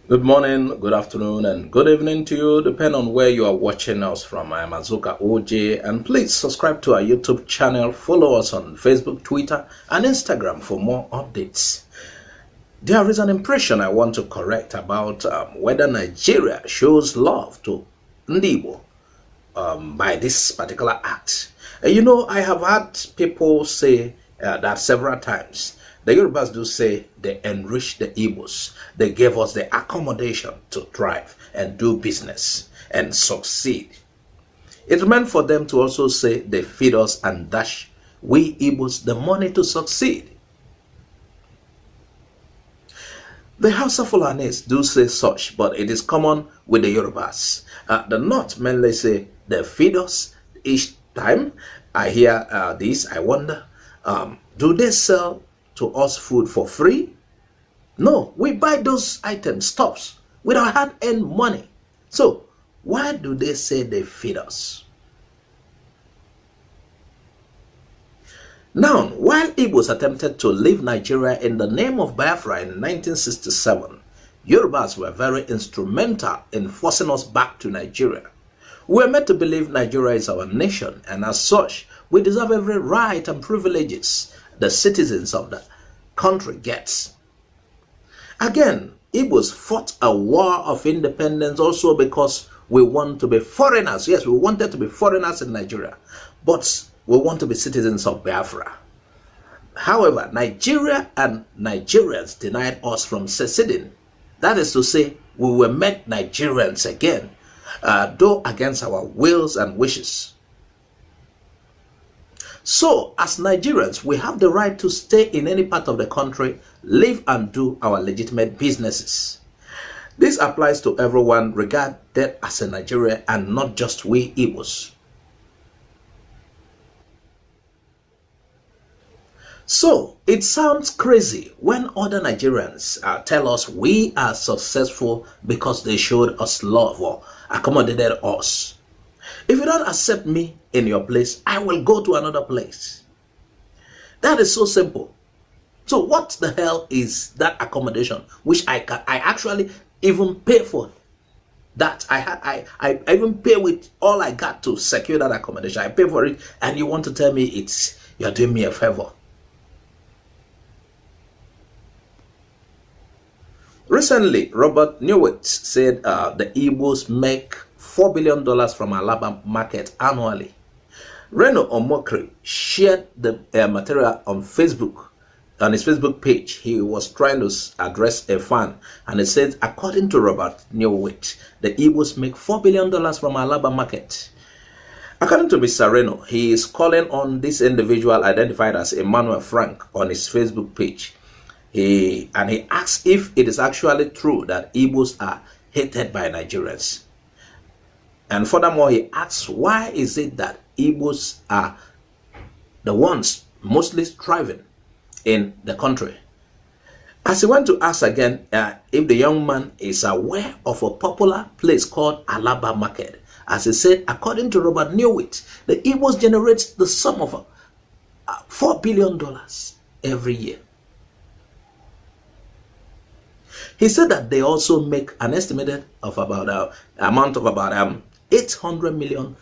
Good morning, good afternoon, and good evening to you, depending on where you are watching us from. I am Azuka OJ, and please subscribe to our YouTube channel, follow us on Facebook, Twitter, and Instagram for more updates. There is an impression I want to correct about whether Nigeria shows love to Igbo by this particular act. I have had people say that several times. The Yorubas do say they enrich the Igbos. They gave us the accommodation to thrive and do business and succeed. It remains for them to also say they feed us and dash we Igbos the money to succeed. The Hausa Fulanis do say such, but it is common with the Yorubas. The North mainly say they feed us. Each time I hear this, I wonder, do they sell to us food for free? No, we buy those items, stuffs, with our hard-earned money. So, why do they say they feed us? Now, while Igbos attempted to leave Nigeria in the name of Biafra in 1967, Yorubas were very instrumental in forcing us back to Nigeria. We are meant to believe Nigeria is our nation, and as such, we deserve every right and privileges the citizens of the country gets. Again, Igbos fought a war of independence also because we want to be foreigners. Yes, we wanted to be foreigners in Nigeria, but we want to be citizens of Biafra. However, Nigeria and Nigerians denied us from seceding. That is to say, we were made Nigerians again, though against our wills and wishes. So, as Nigerians, we have the right to stay in any part of the country, live and do our legitimate businesses. This applies to everyone regarded as a Nigerian and not just we Igbos. So, it sounds crazy when other Nigerians tell us we are successful because they showed us love or accommodated us. If you don't accept me in your place, I will go to another place. That is so simple. So what the hell is that accommodation which I actually even pay for? That I even pay with all I got to secure that accommodation. I pay for it, and you want to tell me you're doing me a favor? Recently, Robert Newit said the Igbos make $4 billion from Alaba Market annually. Reno Omokri shared the material on Facebook, on his Facebook page. He was trying to address a fan, and he said, according to Robert Newit, the Igbos make $4 billion from Alaba Market. According to Mr. Reno, he is calling on this individual identified as Emmanuel Frank on his Facebook page. He asks if it is actually true that Igbos are hated by Nigerians. And furthermore, he asks, why is it that Igbos are the ones mostly thriving in the country? As he went to ask again if the young man is aware of a popular place called Alaba Market. As he said, according to Robert Newit, the Igbos generate the sum of $4 billion every year. He said that they also make an estimated of about amount of about $800 million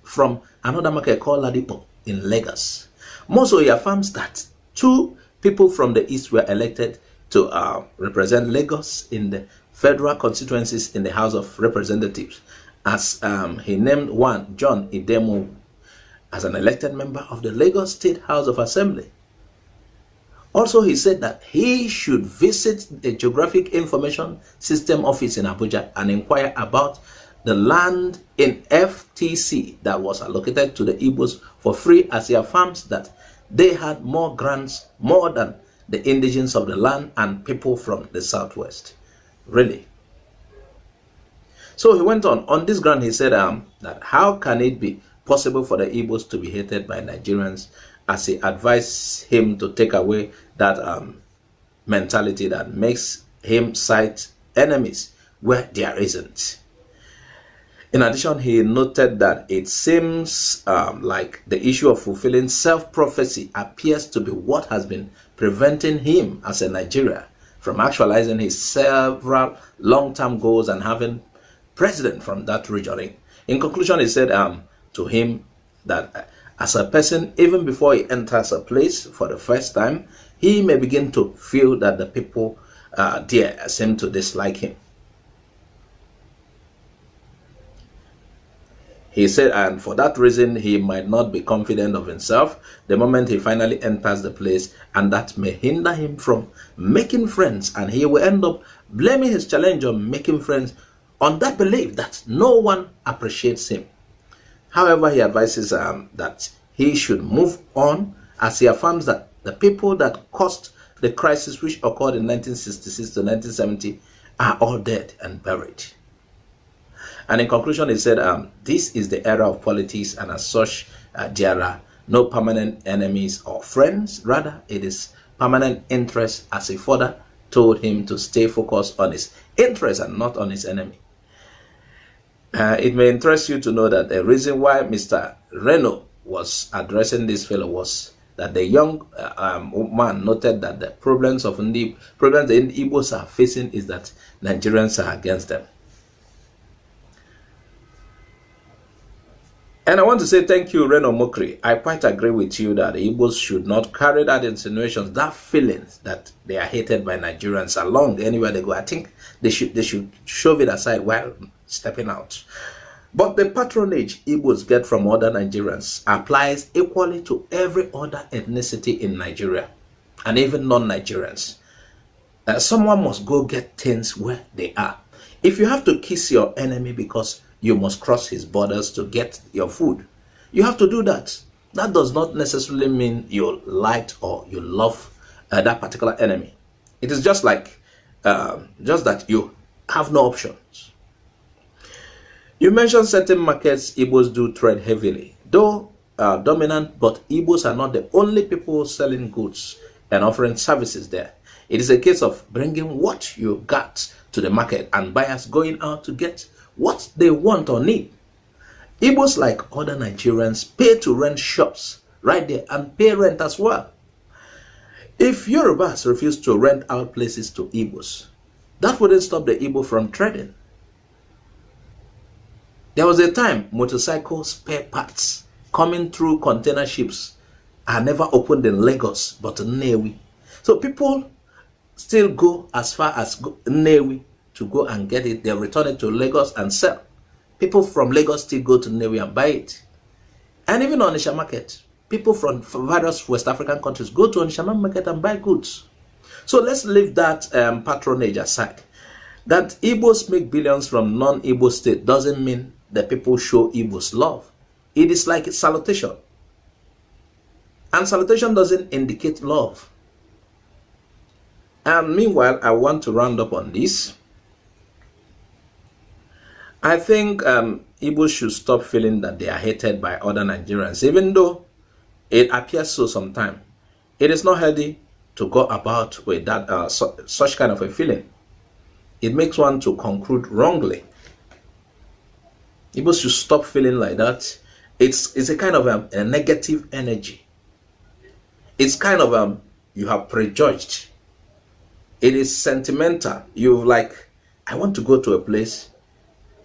from another market called Ladipo in Lagos. Most he affirms that 2 people from the East were elected to represent Lagos in the federal constituencies in the House of Representatives, as he named one, John Idemo, as an elected member of the Lagos State House of Assembly. Also, he said that he should visit the Geographic Information System office in Abuja and inquire about the land in FTC that was allocated to the Igbos for free, as he affirms that they had more grants, more than the indigenes of the land and people from the southwest. Really? So he went on this ground, he said that how can it be possible for the Igbos to be hated by Nigerians, as he advised him to take away that mentality that makes him cite enemies where there isn't. In addition, he noted that it seems like the issue of fulfilling self-prophecy appears to be what has been preventing him as a Nigerian from actualizing his several long-term goals and having president from that region. In conclusion, he said to him that as a person, even before he enters a place for the first time, he may begin to feel that the people there seem to dislike him. He said, and for that reason, he might not be confident of himself the moment he finally enters the place, and that may hinder him from making friends, and he will end up blaming his challenge on making friends on that belief that no one appreciates him. However, he advises that he should move on, as he affirms that the people that caused the crisis which occurred in 1966 to 1970 are all dead and buried. And in conclusion, he said, this is the era of politics, and as such, there are no permanent enemies or friends. Rather, it is permanent interest, as he further told him to stay focused on his interest and not on his enemy. It may interest you to know that the reason why Mr. Reno was addressing this fellow was that the young man noted that the problems the Igbos are facing is that Nigerians are against them. And I want to say thank you, Reno Omokri. I quite agree with you that the Igbos should not carry that insinuations, that feelings that they are hated by Nigerians along anywhere they go. I think they should shove it aside while stepping out. But the patronage Igbos get from other Nigerians applies equally to every other ethnicity in Nigeria, and even non-Nigerians. Someone must go get things where they are. If you have to kiss your enemy because you must cross his borders to get your food, you have to do that. That does not necessarily mean you liked or you love that particular enemy. It is just like, just that you have no options. You mentioned certain markets Igbos do trade heavily, though dominant, but Igbos are not the only people selling goods and offering services there. It is a case of bringing what you got to the market and buyers going out to get what they want or need. Igbos, like other Nigerians, pay to rent shops right there and pay rent as well. If Yorubas refuse to rent out places to Igbos, that wouldn't stop the Igbo from trading. There was a time motorcycle spare parts coming through container ships are never opened in Lagos but in Nnewi. So people still go as far as Nnewi to go and get it. They return it to Lagos and sell. People from Lagos still go to Nnewi and buy it. And even on Onitsha market, people from various West African countries go to Onitsha market and buy goods. So let's leave that patronage aside. That Igbos make billions from non-Igbo state doesn't mean that people show Igbos love. It is like a salutation. And salutation doesn't indicate love. And meanwhile, I want to round up on this. I think Igbos should stop feeling that they are hated by other Nigerians, even though it appears so sometimes. It is not healthy to go about with that such kind of a feeling. It makes one to conclude wrongly. Igbos should stop feeling like that. It's a kind of a negative energy. It's kind of you have prejudged. It is sentimental. You've like, I want to go to a place.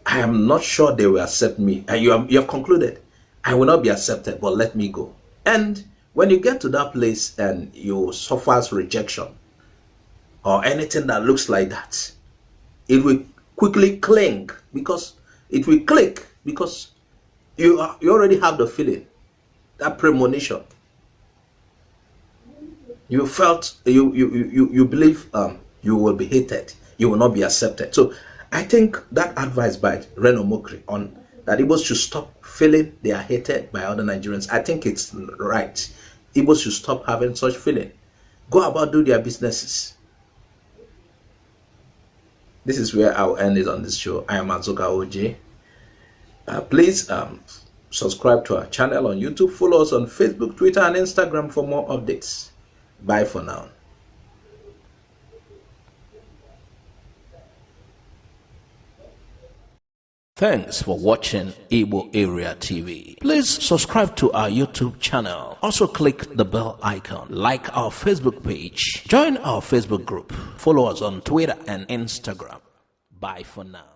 I am not sure they will accept me. And you have concluded, I will not be accepted, but let me go. And when you get to that place and you suffer rejection or anything that looks like that, it will quickly cling because it will click because you already have the feeling, that premonition. You felt, you believe you will be hated, you will not be accepted. So I think that advice by Reno Omokri on that Igbos should stop feeling they are hated by other Nigerians, I think it's right. Igbos should stop having such feeling. Go about, do their businesses. This is where I'll end it on this show. I am Azuka OJ. Please subscribe to our channel on YouTube. Follow us on Facebook, Twitter, and Instagram for more updates. Bye for now. Thanks for watching Igbo Area TV. Please subscribe to our YouTube channel. Also click the bell icon. Like our Facebook page. Join our Facebook group. Follow us on Twitter and Instagram. Bye for now.